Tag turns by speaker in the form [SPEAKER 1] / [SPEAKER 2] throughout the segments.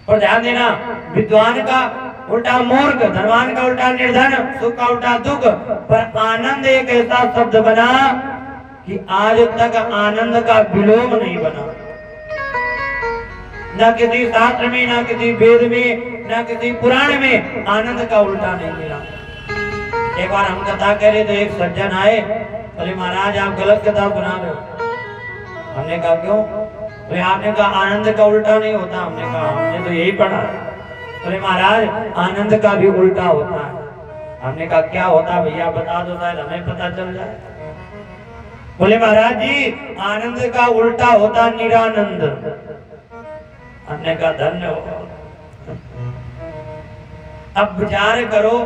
[SPEAKER 1] और ध्यान देना, विद्वान का उल्टा मूर्ख, धनवान का उल्टा निर्धन, सुख का उल्टा दुख, पर आनंद एक ऐसा शब्द बना कि आज तक आनंद का विलोम नहीं बना। न किसी शास्त्र में, न किसी वेद में, न किसी पुराण में आनंद का उल्टा नहीं मिला। एक बार हम कथा कह रहे तो एक सज्जन आए, बोले महाराज आप गलत कथा सुना रहे हो। हमने कहा क्यों? बोले आपने कहा आनंद का उल्टा नहीं होता। हमने कहा हमने तो यही पढ़ा। बोले महाराज आनंद का भी उल्टा होता है। हमने कहा क्या होता भैया बता दो, शायद हमें पता चल जाए। बोले महाराज जी आनंद का उल्टा होता निरानंद। हमने कहा धन्य हो। अब विचार करो,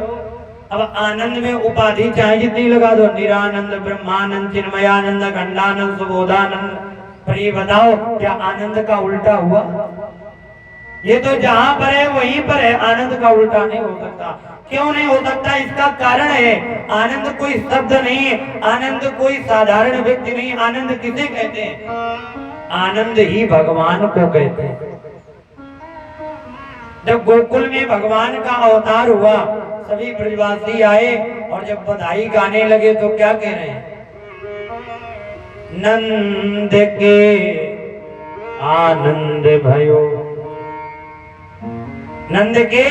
[SPEAKER 1] अब आनंद में उपाधि चाहे जितनी लगा दो, निरानंद, ब्रह्मानंद, चिन्मयानंद, खंडानंद, सुबोधानंद, पर ये बताओ क्या आनंद का उल्टा हुआ? ये तो जहां पर है वहीं पर है, आनंद का उल्टा नहीं हो सकता। क्यों नहीं हो सकता? इसका कारण है आनंद कोई शब्द नहीं है, आनंद कोई साधारण व्यक्ति नहीं। आनंद किसे कहते हैं? आनंद ही भगवान को कहते हैं। जब गोकुल में भगवान का अवतार हुआ, सभी ब्रजवासी आए और जब बधाई गाने लगे तो क्या कह रहे हैं? नंद के आनंद भयो। नंद के,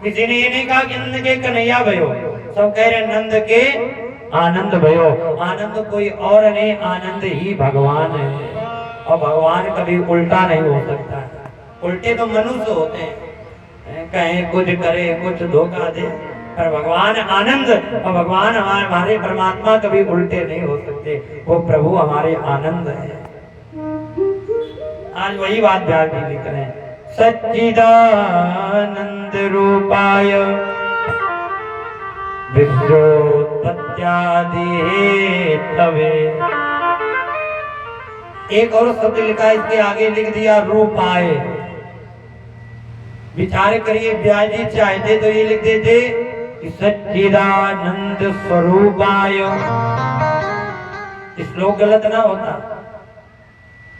[SPEAKER 1] किसी ने ये नहीं कहा कि नंद के कन्हैया भयो, सब कह रहे नंद के आनंद भयो। आनंद कोई और नहीं, आनंद ही भगवान है। और भगवान कभी उल्टा नहीं हो सकता। उल्टे तो मनुष्य होते हैं, कहें कुछ करे कुछ धोखा दे, पर भगवान आनंद और भगवान हमारे परमात्मा कभी उल्टे नहीं हो सकते। वो प्रभु हमारे आनंद है। आज वही बात व्यास जी लिख रहे हैं, सच्चिदानंद रूपाय विश्वोत्पत्त्यादि हेतवे। एक और शब्द लिखा, इसके आगे लिख दिया रूपाय। विचार करिए, व्यास जी चाहते तो ये लिख देते कि सच्चिदानंद स्वरूपाय। श्लोक गलत ना होता,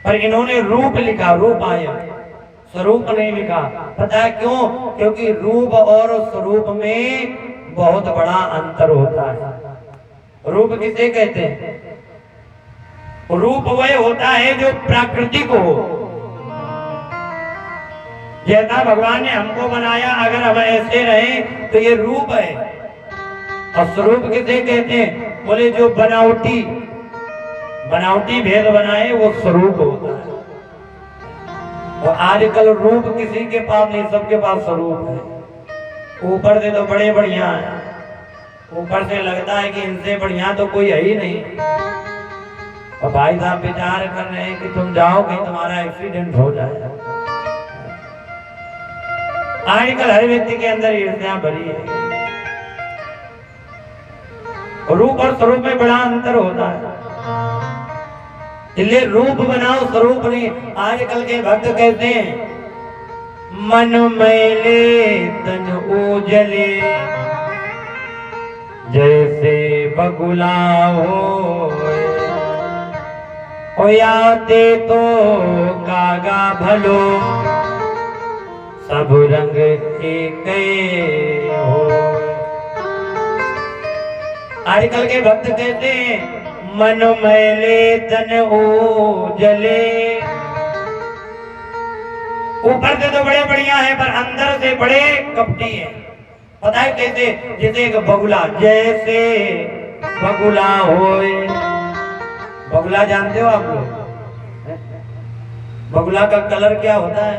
[SPEAKER 1] पर इन्होंने रूप लिखा, रूपाय, स्वरूप नहीं लिखा। पता है क्यों? क्योंकि रूप और स्वरूप में बहुत बड़ा अंतर होता है। रूप किसे कहते हैं? रूप वह होता है जो प्राकृतिक हो। जैसा भगवान ने हमको बनाया, अगर हम ऐसे रहें तो ये रूप है। और स्वरूप किसे कहते हैं? बोले जो बनावटी भेद बनाए वो स्वरूप होता है। और आजकल रूप किसी के पास नहीं, सबके पास स्वरूप है। ऊपर से तो बड़े बढ़िया है, ऊपर से लगता है कि इनसे बढ़िया तो कोई है ही नहीं। और भाई साहब विचार कर रहे हैं कि तुम जाओ कहीं तुम्हारा एक्सीडेंट हो जाए। आजकल हर व्यक्ति के अंदर ईर्ष्या भरी है। रूप और स्वरूप में बड़ा अंतर होता है, इसलिए रूप बनाओ स्वरूप नहीं। आजकल के भक्त कहते हैं मन मैले तन उजले, जैसे बगुला हो याते तो कागा भलो, सब रंग एक हो। आजकल के भक्त कहते हैं मन मैले तन उजले। ऊपर से तो बड़े बढ़िया है, पर अंदर से बड़े कपटी है। पता है कैसे? जैसे एक बगुला, जैसे बगुला होए। बगुला जानते हो आप लोग? बगुला का कलर क्या होता है?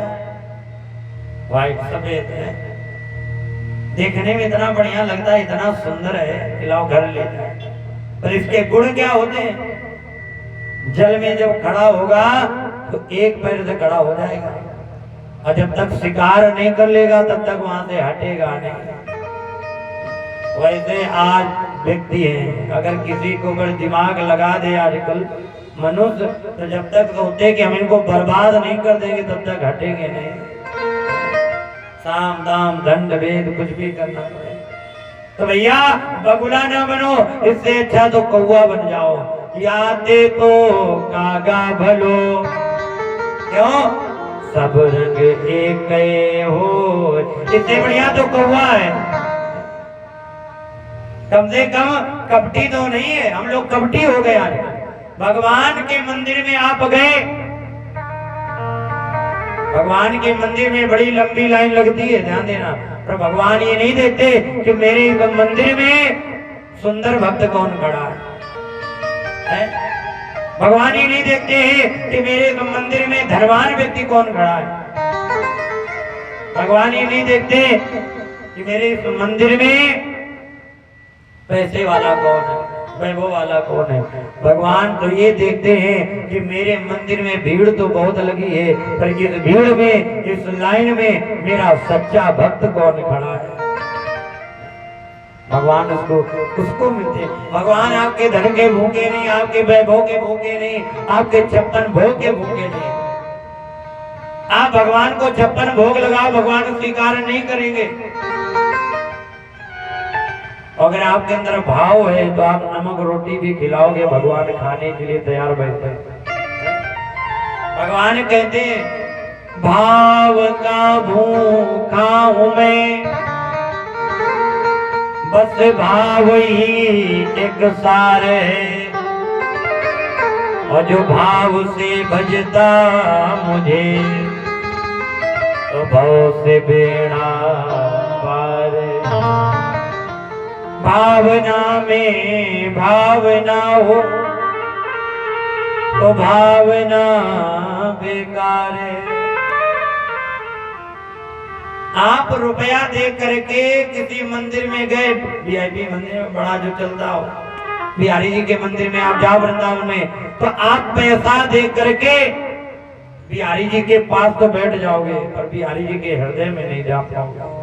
[SPEAKER 1] व्हाइट, सफेद है। देखने में इतना बढ़िया लगता है, इतना सुंदर है, खिलाओ घर ले जाए। पर इसके गुण क्या होते हैं? जल में जब खड़ा होगा तो एक पैर से खड़ा हो जाएगा, और जब तक शिकार नहीं कर लेगा तब तक वहां से हटेगा नहीं। वैसे आज व्यक्ति है, अगर किसी को अगर दिमाग लगा दे आजकल मनुष्य, तो जब तक सोचते कि हम इनको बर्बाद नहीं कर देंगे तब तक हटेंगे नहीं। साम दाम दंड भेद कुछ भी करना पड़े। तो भैया बगुला ना बनो, इससे अच्छा तो कौवा बन जाओ। याते तो कागा भलो। क्यों? सब रंग एक हो। इससे बढ़िया तो कौवा है। कम से कम कपटी तो नहीं है, हम लोग कपटी हो गए। आज भगवान के मंदिर में आप गए, भगवान के मंदिर में बड़ी लंबी लाइन लगती है, ध्यान देना। पर भगवान ये नहीं देखते कि मेरे मंदिर में सुंदर भक्त कौन खड़ा है? भगवान ये नहीं देखते हैं कि मेरे मंदिर में धनवान व्यक्ति कौन खड़ा है। भगवान ये नहीं देखते कि मेरे मंदिर में पैसे वाला कौन है, वैभव वाला कौन है। भगवान तो ये देखते हैं कि मेरे मंदिर में भीड़ तो बहुत लगी है, पर इस भीड़ में, इस लाइन में मेरा सच्चा भक्त कौन खड़ा है। भगवान उसको मिलते। भगवान आपके धन के भूखे नहीं, आपके वैभव के भूखे नहीं, आपके 56 भोग के भूखे नहीं। आप भगवान को 56 भोग लगाओ, भगवान स्वीकार नहीं करेंगे। अगर आपके अंदर भाव है तो आप नमक रोटी भी खिलाओगे, भगवान खाने के लिए तैयार बैठे। भगवान कहते हैं भाव का भूखा हूं मैं, बस भाव ही एक सार है, और जो भाव से भजता मुझे तो भाव से बेड़ा पार। भावना में भावना हो तो भावना बेकार है। आप रुपया दे करके किसी मंदिर में गए, वीआईपी मंदिर में बड़ा जो चलता हो, बिहारी जी के मंदिर में आप जाओ वृंदावन में, तो आप पैसा दे करके बिहारी जी के पास तो बैठ जाओगे, पर बिहारी जी के हृदय में नहीं जा पाओगे।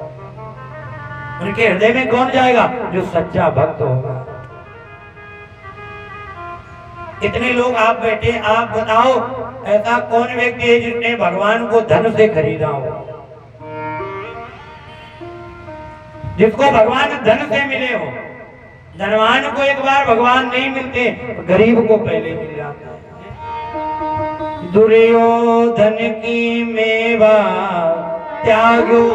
[SPEAKER 1] उनके हृदय में कौन जाएगा? जो सच्चा भक्त होगा। कितने लोग आप बैठे, आप बताओ ऐसा कौन व्यक्ति है जिसने भगवान को धन से खरीदा हो? जिसको भगवान धन से मिले हो। धनवान को एक बार भगवान नहीं मिलते, गरीब को पहले मिल जाता है। दुर्योधन की मेवा त्यागो,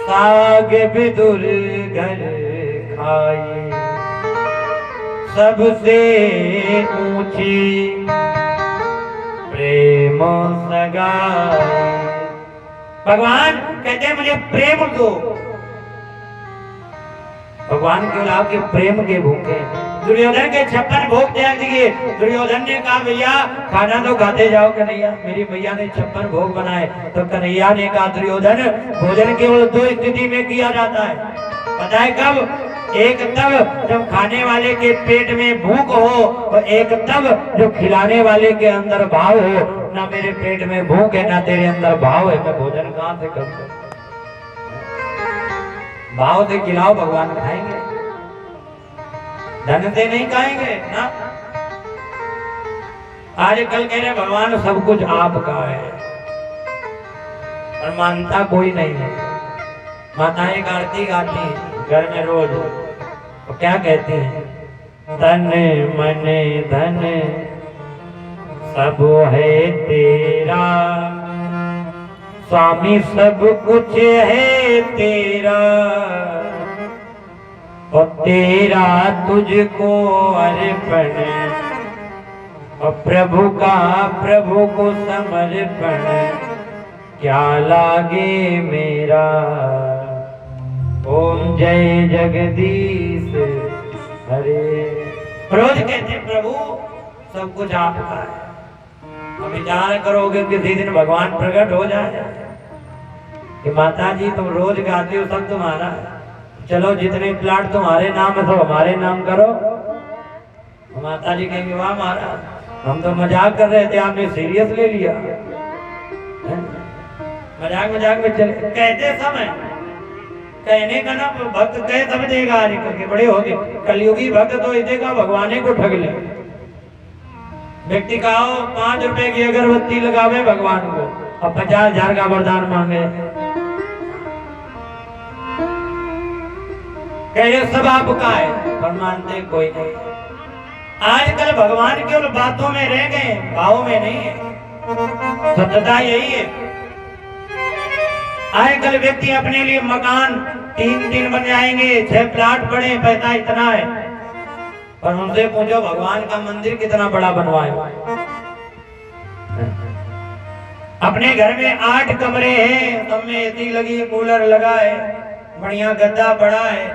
[SPEAKER 1] साग विदुर घर खाई, सबसे ऊंची प्रेम सगाई। भगवान कहते हैं मुझे प्रेम दो। भगवान केवल आपके प्रेम के भूखे। दुर्योधन के 56 भोग त्याग दिए। दुर्योधन ने कहा भैया खाना तो खाते जाओ कन्हैया, मेरी भैया ने 56 भोग बनाए। तो कन्हैया ने कहा दुर्योधन भोजन केवल 2 स्थिति में किया जाता है, पता है कब? एक तब जब खाने वाले के पेट में भूख हो, और एक तब जो खिलाने वाले के अंदर भाव हो। ना मेरे पेट में भूख है, ना तेरे अंदर भाव है, मैं भोजन कहां से करूं? भाव से खिलाओ, भगवान खाएंगे, धन से नहीं खाएंगे ना। आजकल कह रहे भगवान सब कुछ आपका है, और मानता कोई नहीं है। माताएं आरती गाती हैं घर में रोज, तो क्या कहती हैं? तन मन धन सब है तेरा, स्वामी सब कुछ है तेरा, और तेरा तुझको अर्पण, और प्रभु का प्रभु को समर्पण, क्या लागे मेरा। ओम जय जगदीश हरे। रोज कहते प्रभु सब कुछ आपका है। अब विचार करोगे किसी दिन भगवान प्रकट हो जाए कि माता जी तुम रोज गाती हो सब तुम्हारा है, चलो जितने प्लाट तुम्हारे नाम है सब हमारे नाम करो। माता जी कहेंगे वाह महाराज हम तो मजाक कर रहे थे, आपने सीरियस ले लिया। मजाक मजाक में चले कहते समय कहने का ना भक्त कहे तब देगा, आज करके बड़े हो गए। कलयुगी भक्त तो इसे का भगवान को ठग ले। व्यक्ति का 5 रुपए की अगरबत्ती लगावे भगवान को, और 50,000 का वरदान मांगे, कहे सब आपका है, पर मानते कोई नहीं। आजकल भगवान केवल बातों में रह गए, भाव में नहीं है। सत्यता यही है। आजकल व्यक्ति अपने लिए मकान 3 बन जाएंगे, 6 प्लाट बने, पैसा इतना है, पर उनसे पूछो भगवान का मंदिर कितना बड़ा बनवाए। अपने घर में 8 कमरे हैं, सब में एसी लगी, कूलर लगा है, बढ़िया गद्दा पड़ा है,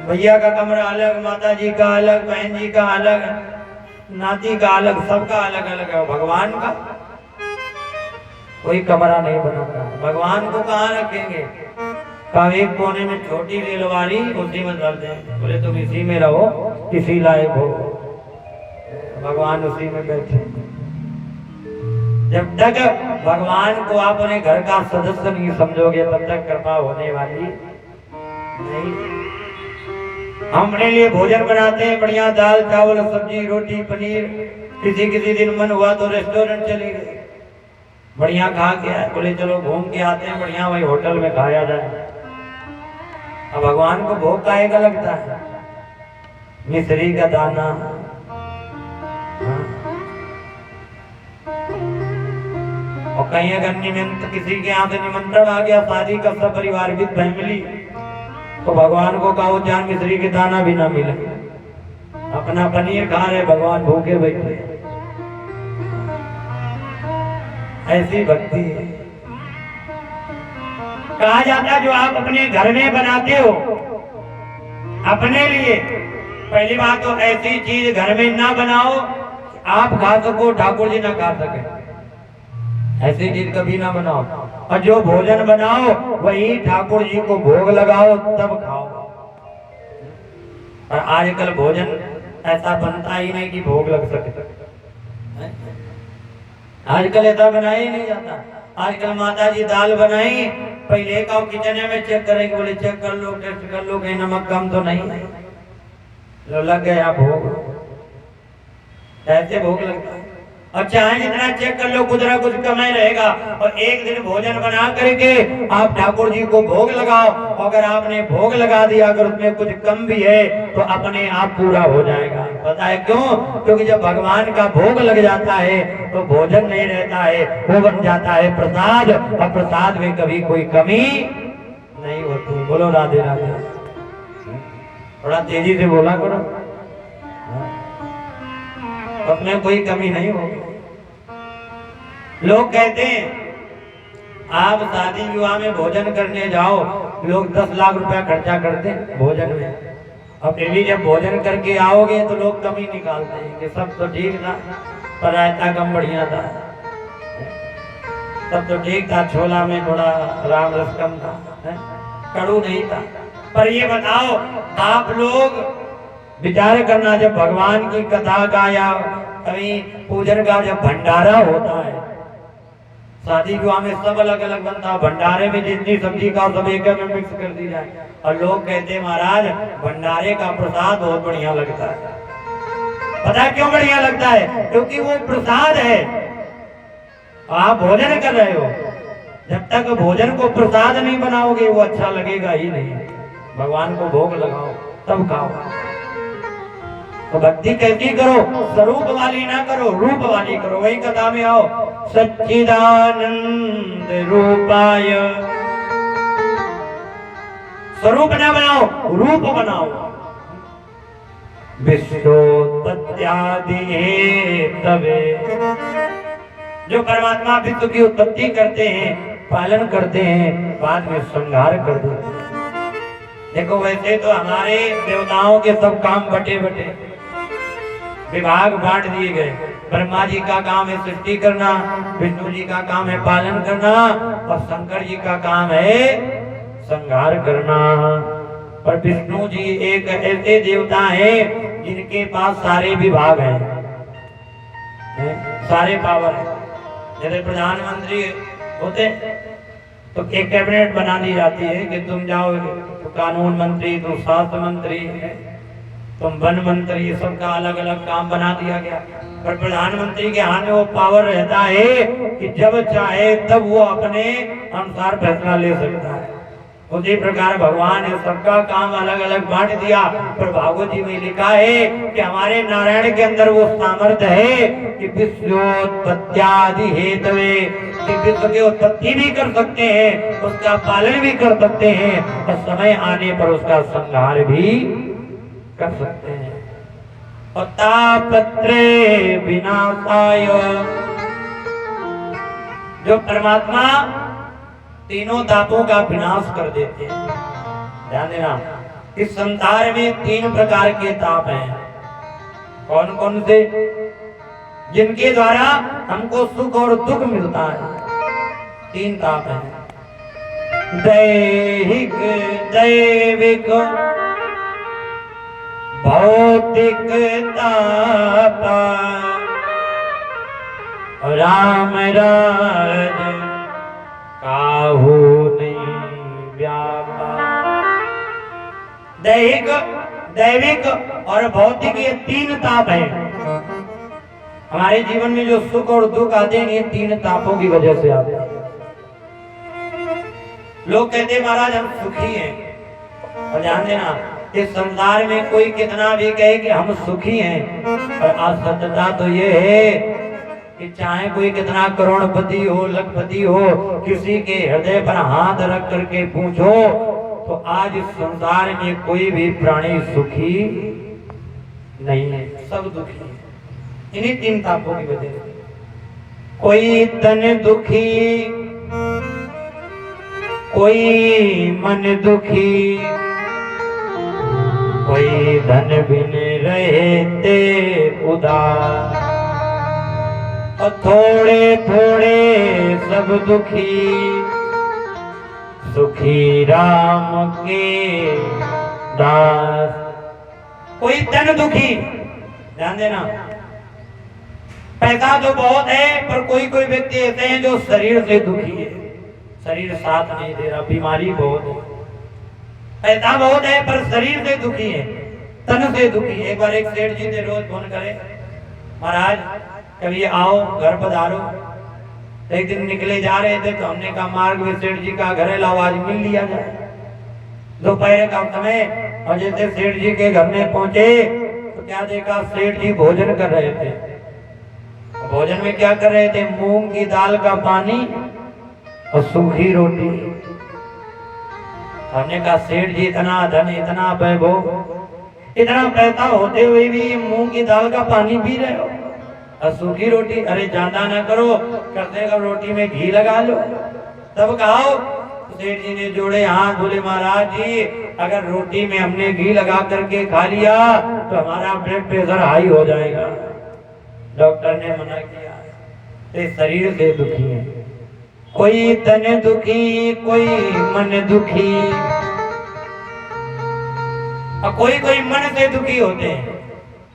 [SPEAKER 1] भैया का कमरा अलग, माता जी का अलग, बहन जी का अलग, नाती का अलग, सबका अलग अलग है। भगवान का कोई कमरा नहीं बनाता। भगवान को कहाँ रखेंगे? का एक कोने में छोटी रेलवारी, उसी में डाल दें, बोले तुम इसी में रहो, किसी लायक हो, भगवान उसी में बैठे। जब तक भगवान को आप अपने घर का सदस्य नहीं समझोगे, तब तक कृपा होने वाली नहीं। हम अपने लिए भोजन बनाते हैं, बढ़िया दाल चावल सब्जी रोटी पनीर, किसी दिन मन हुआ तो रेस्टोरेंट चले गए, बढ़िया खा के आए, बोले चलो घूम के आते हैं, बढ़िया वही होटल में खाया जाए। अब भगवान को भोग काहे का लगता है? मिश्री का दाना, और कहीं अगर किसी के यहाँ से निमंत्रण आ गया, शादी का सब परिवार भी फैमिली, तो भगवान को कहो 4 मिश्री के दाना भी ना मिले, अपना पनीर खा रहे, भगवान भूखे बैठे। ऐसी भक्ति है। कहा जाता जो आप अपने घर में बनाते हो अपने लिए, पहली बात तो ऐसी चीज घर में ना बनाओ आप खा सको, ठाकुर जी ना खा सके, ऐसी चीज कभी ना बनाओ। और जो भोजन बनाओ वही ठाकुर जी को भोग लगाओ, तब खाओ। और आजकल भोजन ऐसा बनता ही नहीं कि भोग लग सके, आजकल ऐसा बनाया ही नहीं जाता। आजकल माता जी दाल बनाई, पहले का किचन में चेक करेंगे, बोले चेक कर लो, टेस्ट कर लो, कहीं नमक कम तो नहीं, लग गया भोग, ऐसे भोग लगता है। और चाहे जितना चेक कर लो, कुछ ना कुछ कम ही रहेगा। और एक दिन भोजन बना करके आप ठाकुर जी को भोग लगाओ, अगर आपने भोग लगा दिया, अगर उसमें कुछ कम भी है तो अपने आप पूरा हो जाएगा। पता है क्यों? क्योंकि जब भगवान का भोग लग जाता है तो भोजन नहीं रहता है, वो बन जाता है प्रसाद, और प्रसाद में कभी कोई कमी नहीं होती। बोलो राधे राधे। थोड़ा तेजी से बोला करो, अपने कोई कमी नहीं होगी। लोग कहते हैं आप शादी विवाह में भोजन करने जाओ, लोग 10 लाख रुपया खर्चा करते हैं भोजन में, और फिर भी जब भोजन करके आओगे तो लोग कमी निकालते हैं कि सब तो ठीक था, पर रायता कम बढ़िया था, सब तो ठीक था, छोला में थोड़ा राम रस कम था, कड़ू नहीं था। पर ये बताओ आप लोग विचार करना, जब भगवान की कथा का या कहीं पूजन का जब भंडारा होता है, शादी विवाह में सब अलग अलग बनता है, भंडारे में जितनी सब्जी का सब एक में मिक्स कर दी जाए, और लोग कहते हैं महाराज भंडारे का प्रसाद बहुत बढ़िया लगता है। पता है क्यों बढ़िया लगता है? क्योंकि वो प्रसाद है, आप भोजन कर रहे हो, जब तक भोजन को प्रसाद नहीं बनाओगे वो अच्छा लगेगा ही नहीं। भगवान को भोग लगाओ तब खाओ। तो भक्ति कैसी करो? स्वरूप वाली ना करो, रूप वाली करो। वही कथा में आओ, सच्चिदानंद रूपाय, स्वरूप ना बनाओ, रूप बनाओ। विश्वोत्पत्त्यादि हेतवे, जो परमात्मा विश्व की उत्पत्ति करते हैं, पालन करते हैं, बाद में संहार कर देते हैं। देखो वैसे तो हमारे देवताओं के सब काम बटे बटे विभाग बांट दिए गए। ब्रह्मा जी का काम है सृष्टि करना, विष्णु जी का काम है पालन करना, और शंकर जी का काम है संहार करना। पर विष्णु जी एक ऐसे देवता हैं जिनके पास सारे विभाग हैं, सारे पावर है। जैसे प्रधानमंत्री होते तो एक कैबिनेट बना दी जाती है कि तुम जाओ, तो कानून मंत्री, तुम स्वास्थ्य मंत्री, तुम वन मंत्री, ये सब का अलग अलग काम बना दिया गया। पर प्रधानमंत्री के हाथ में वो पावर रहता है कि जब चाहे तब वो अपने अनुसार फैसला ले सकता है। उसी प्रकार भगवान ने सबका काम अलग अलग बांट दिया, पर भागवत जी में लिखा है कि हमारे नारायण के अंदर वो सामर्थ्य है कि विश्वोत्पत्त्यादि हेतवे, कि विश्व की उत्पत्ति भी कर सकते हैं, उसका पालन भी कर सकते हैं, और समय आने पर उसका संहार भी कर सकते हैं। और तापत्रे विनाशाय, जो परमात्मा तीनों तापों का विनाश कर देते हैं। ध्यान देना, इस संसार में 3 प्रकार के ताप हैं। कौन कौन से? जिनके द्वारा हमको सुख और दुख मिलता है। 3 ताप हैं। दैहिक, दैविक, भौतिक ताप। राम राज काहू नहीं व्यापा। दैहिक, दैविक और भौतिक, ये 3 ताप हैं। हमारे जीवन में जो सुख और दुख आते हैं, ये 3 तापों की वजह से आते हैं। लोग कहते हैं महाराज हम सुखी हैं, और ध्यान देना, इस संसार में कोई कितना भी कहे कि हम सुखी हैं, पर असत्यता तो ये है कि चाहे कोई कितना करोड़पति हो, लखपति हो, किसी के हृदय पर हाथ रख करके पूछो तो आज इस संसार में कोई भी प्राणी सुखी नहीं है, सब दुखी है। इन्हीं 3 तापों की वजह से। कोई तन दुखी, कोई मन दुखी, कोई धन बिन रहते उदास, और थोड़े थोड़े सब दुखी, सुखी राम के दास। कोई तन दुखी, ध्यान देना, पैसा तो बहुत है, पर कोई कोई व्यक्ति ऐसे हैं जो शरीर से दुखी है, शरीर साथ नहीं दे रहा, बीमारी बहुत है। पैसा बहुत है पर शरीर से दुखी है, तन से दुखी है। एक बार एक सेठ जी ने रोज फोन करे, महाराज कभी आओ, घर पधारो। एक दिन निकले जा रहे थे तो हमने कहा मार्ग में सेठ जी का घर है, लाओ आज मिल लिया जाए। दोपहर का समय, और जैसे सेठ जी के घर में पहुंचे तो क्या देखा, सेठ जी भोजन कर रहे थे। भोजन में क्या कर रहे थे? मूंग की दाल का पानी और सूखी रोटी। हमने कहा सेठ जी इतना धन, इतना वैभव, इतना पैसा होते हुए भी मूंग की दाल का पानी पी रहे हो और सूखी रोटी? अरे ज्यादा ना करो, करते का रोटी में घी लगा लो तब खाओ। सेठ जी ने जोड़े हाथ, बोले महाराज जी अगर रोटी में हमने घी लगा करके खा लिया तो हमारा ब्लड प्रेशर हाई हो जाएगा। डॉक्टर ने मना किया। तो शरीर से दुखी है, कोई तन दुखी, कोई मन दुखी, और कोई कोई मन से दुखी होते हैं।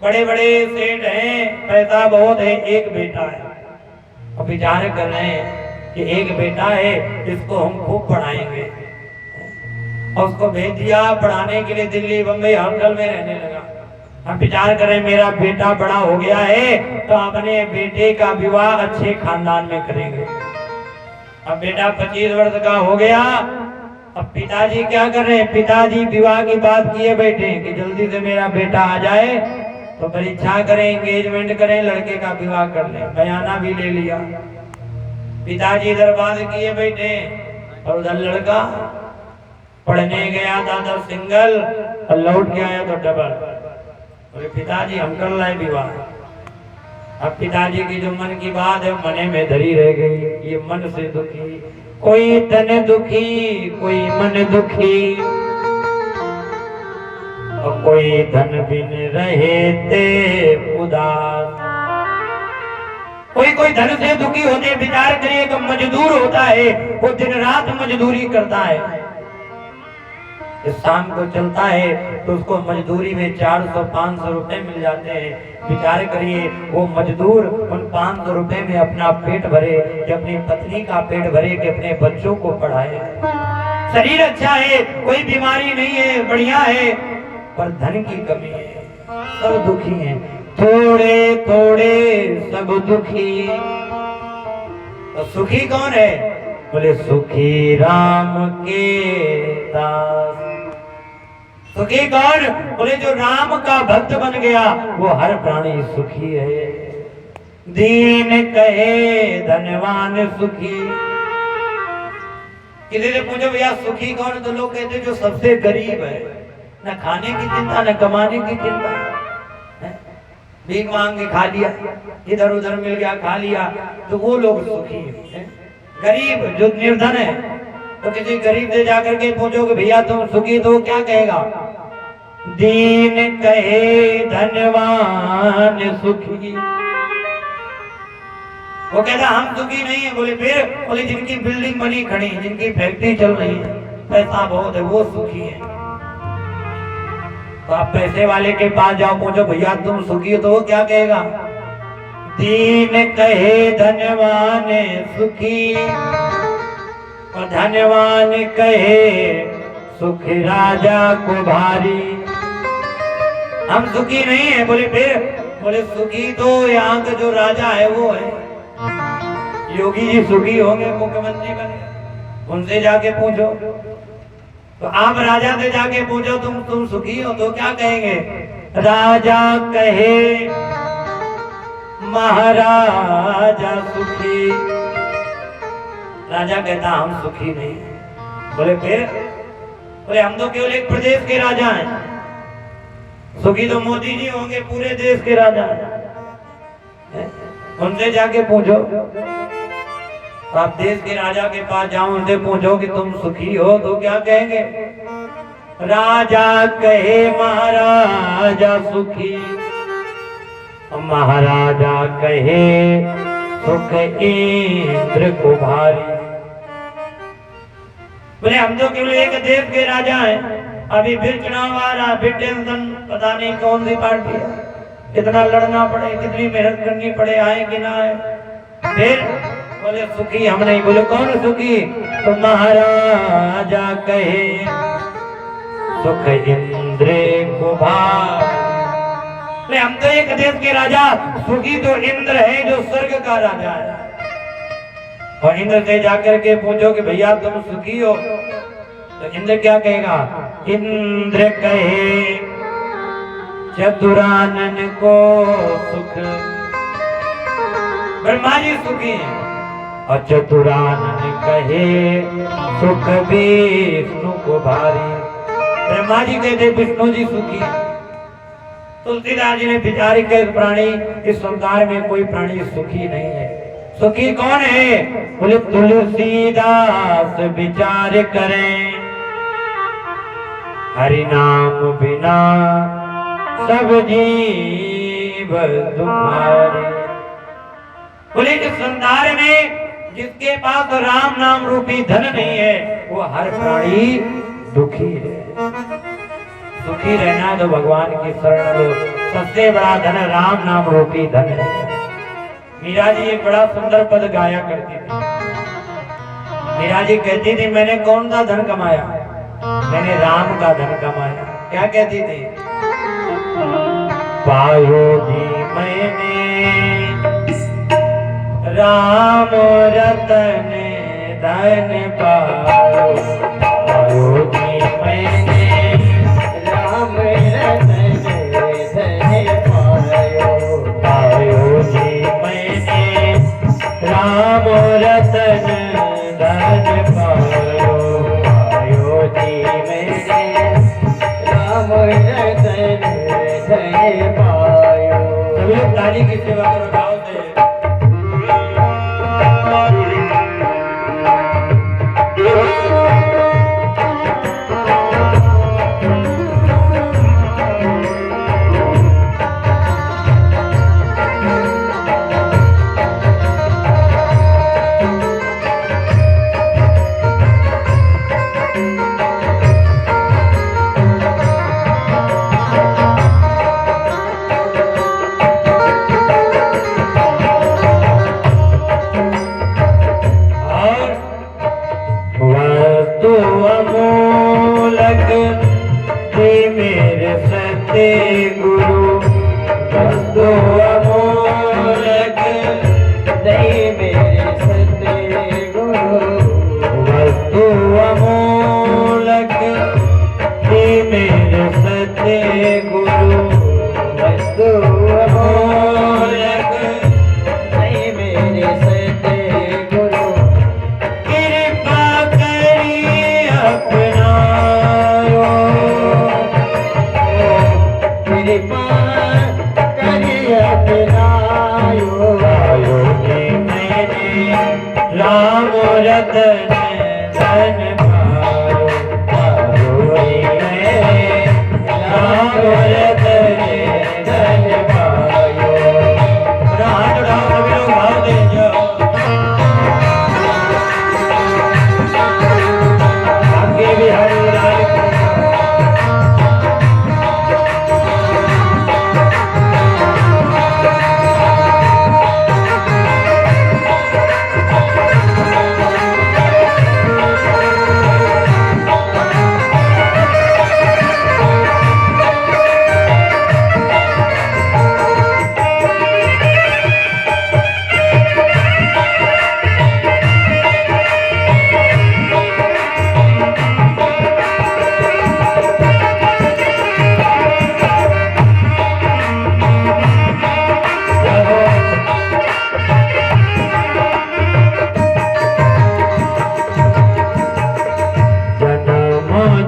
[SPEAKER 1] बड़े बड़े सेठ हैं, पैसा बहुत है, एक बेटा है, और विचार कर रहे हैं कि एक बेटा है, इसको हम खूब पढ़ाएंगे, और उसको भेज दिया पढ़ाने के लिए दिल्ली, बम्बई, हॉस्टल में रहने लगा। हम विचार करें मेरा बेटा बड़ा हो गया है तो अपने बेटे का विवाह अच्छे खानदान में करेंगे। अब बेटा 25 वर्ष का हो गया, अब पिताजी क्या कर रहे हैं? पिताजी विवाह की बात किए बैठे कि जल्दी से मेरा बेटा आ जाए तो परीक्षा करें, एंगेजमेंट करें, लड़के का विवाह कर लें। बयाना भी ले लिया। पिताजी इधर बात किए बैठे और उधर लड़का पढ़ने गया था तो सिंगल और लौट के आया तो डबल। बोले पिताजी हम कर रहे विवाह। अब पिताजी की जो मन की बात है मने में धरी रह गई, ये मन से दुखी, कोई तन दुखी, कोई मन दुखी, और कोई धन बिन रहते उदास। कोई कोई धन से दुखी होते। विचार करिए कि मजदूर होता है, वो दिन रात मजदूरी करता है, शाम को चलता है तो उसको मजदूरी में 400-500 रुपए मिल जाते हैं। विचार करिए वो मजदूर उन 500 रुपए में अपना पेट भरे, कि अपनी पत्नी का पेट भरे, कि अपने बच्चों को पढ़ाए। शरीर अच्छा है, कोई बीमारी नहीं है, बढ़िया है, पर धन की कमी है, सब दुखी हैं। थोड़े थोड़े सब दुखी, तो सुखी कौन है? बोले सुखी राम के दास। सुखी कौन? बोले जो राम का भक्त बन गया वो हर प्राणी सुखी है। दीन कहे धनवान सुखी। किसी से पूछो भैया सुखी कौन, तो लोग कहते जो सबसे गरीब है, न खाने की चिंता न कमाने की चिंता, भीख मांग के खा लिया, इधर उधर मिल गया खा लिया, तो वो लोग सुखी हैं। गरीब जो निर्धन है, तो किसी गरीब से जाकर के पूछो कि भैया तुम सुखी, तो वो क्या कहेगा? दीन कहे धनवान सुखी। वो कहता हम सुखी नहीं है। बोले फिर? बोले जिनकी बिल्डिंग बनी खड़ी, जिनकी फैक्ट्री चल रही है, पैसा बहुत है, वो सुखी है। तो आप पैसे वाले के पास जाओ, पूछो भैया तुम सुखी हो, तो वो क्या कहेगा? दीन कहे धनवान सुखी, और धनवान कहे सुख राजा को भारी। हम सुखी नहीं है। बोले फिर? बोले सुखी तो यहाँ का जो राजा है वो है। योगी जी सुखी होंगे, मुख्यमंत्री बने, उनसे जाके पूछो। तो आप राजा से जाके पूछो तुम सुखी हो, तो क्या कहेंगे? राजा कहे महाराजा सुखी। राजा कहता हम सुखी नहीं। बोले फिर? बोले हम तो केवल एक प्रदेश के राजा हैं, सुखी तो मोदी जी होंगे, पूरे देश के राजा हैं। उनसे जाके पूछो। तो आप देश के राजा के पास जाओ, उनसे पूछो कि तुम सुखी हो, तो क्या कहेंगे? राजा कहे महाराजा सुखी, महाराजा कहे सुख इंद्र को भारी। बोले हम तो केवल एक देश के राजा हैं, अभी फिर चुनाव आ रहा, फिर टेंशन, पता नहीं कौन सी पार्टी है, कितना लड़ना पड़े, कितनी मेहनत करनी पड़े, आए कि ना आए। फिर बोले सुखी हम नहीं। बोले कौन सुखी? तो महाराजा कहे सुख इंद्र को भारी। हम तो एक देश के राजा, सुखी तो इंद्र है जो स्वर्ग का राजा है। और इंद्र से जाकर के पूछो कि भैया तुम सुखी हो, तो इंद्र क्या कहेगा? इंद्र कहे चतुरानन को सुख। ब्रह्मा जी सुखी हैं, और चतुरानन कहे सुख विष्णु को भारी। ब्रह्मा जी कहते विष्णु जी सुखी। तुलसीदास जी ने विचार के प्राणी, इस संसार में कोई प्राणी सुखी नहीं है। सुखी कौन है? बोले तुलसीदास विचार करें, हरि नाम बिना सब जीव दुखारे। बोले इस संसार में जिसके पास राम नाम रूपी धन नहीं है, वो हर प्राणी दुखी है। सुखी रहना तो भगवान की शरण लो, सबसे बड़ा धन राम नाम रूपी धन है। मीरा जी एक बड़ा सुंदर पद गाया करती थी। मीरा जी कहती थी मैंने कौन सा धन कमाया? मैंने राम का धन कमाया। क्या कहती थी? पायो जी मैंने राम रतन धन पायो, पायो जी मैंने राम रतन धन पायो, पायो जी मैंने राम रतन धन पायो, पायो जी मैंने राम रतन धन पायो। सभी लोग ताली की सेवा करो गाँव से। राम रतन धन पायो, पायोरी में राम रतन धन पायो। हाथ उठाओ सभी लोग, भाव दे जाओ। आगे भी हरि उदार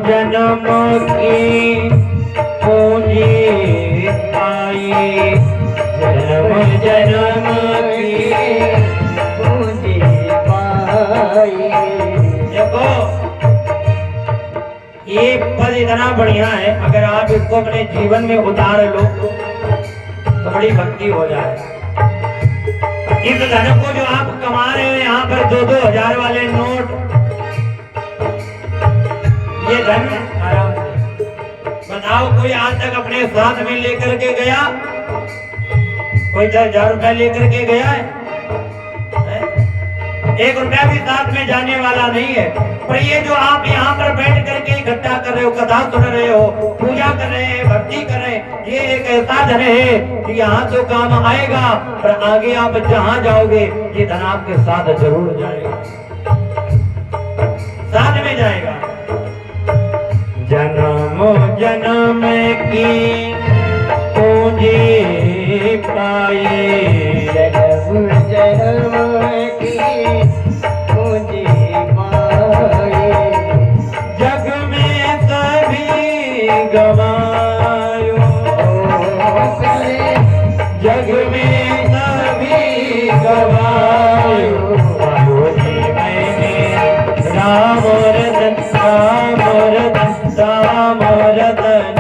[SPEAKER 1] जन्म की पूंजी पाई, जन्म जन्म की पूंजी पाई। देखो ये पद इतना बढ़िया है, अगर आप इसको अपने जीवन में उतार लो तो बड़ी भक्ति हो जाए। इस धन को जो आप कमा रहे हो यहाँ पर 2-2 हजार वाले नोट, ये धन आराम से बताओ कोई आज तक अपने साथ में लेकर के गया? कोई 10,000 रुपया लेकर के गया है? 1 रुपया भी साथ में जाने वाला नहीं है। पर ये जो आप यहाँ पर बैठ करके इकट्ठा कर रहे हो, कथा सुन रहे हो, पूजा कर रहे हैं, भक्ति कर रहे हैं, ये एक ऐसा धन है कि यहाँ तो काम आएगा, पर आगे आप जहाँ जाओगे ये धन आपके साथ जरूर जाएगा, साथ में जाएगा। जन्म जन्म की पूंजी पाई, जन्म जन्म की पूंजी पाई, जग में सभी गवायो, जग में सभी गवायो, पायोरी मैंने राम रतन राम रतन राम रतन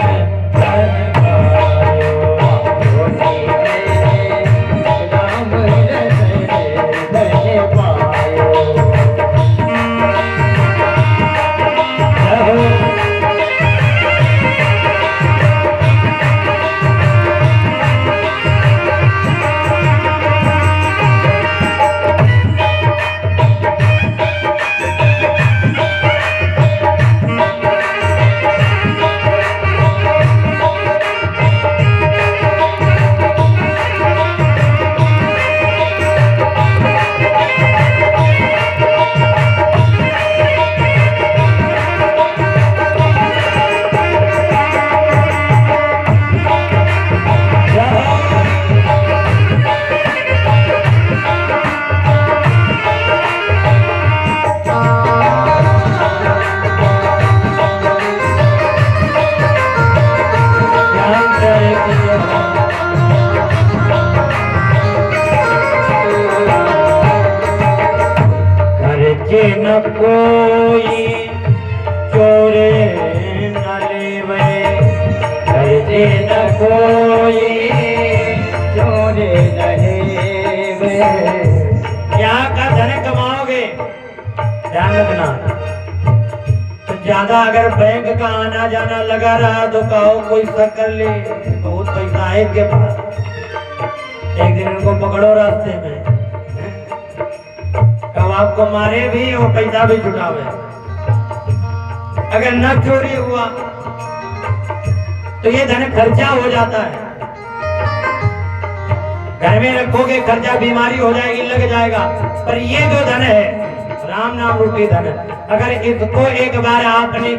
[SPEAKER 1] धन पायो, पायोरी में राम रतन धन पायो। न कोई चोरे न लेवे, करजे न कोई चोरे न लेवे। यहाँ का धन कमाओगे, ध्यान रखना, तो ज्यादा अगर बैंक का आना जाना लगा रहा तो कहो कोई शक कर ले, बहुत पैसा है इनके पास, एक दिन उनको पकड़ो रास्ते में, कब आपको मारे भी और पैसा भी छुटावे। अगर न चोरी हुआ तो ये धन खर्चा हो जाता है, घर में रखोगे खर्चा, बीमारी हो जाएगी, लग जाएगा। पर ये जो धन है राम नाम रूपी धन, अगर इसको एक बार आपने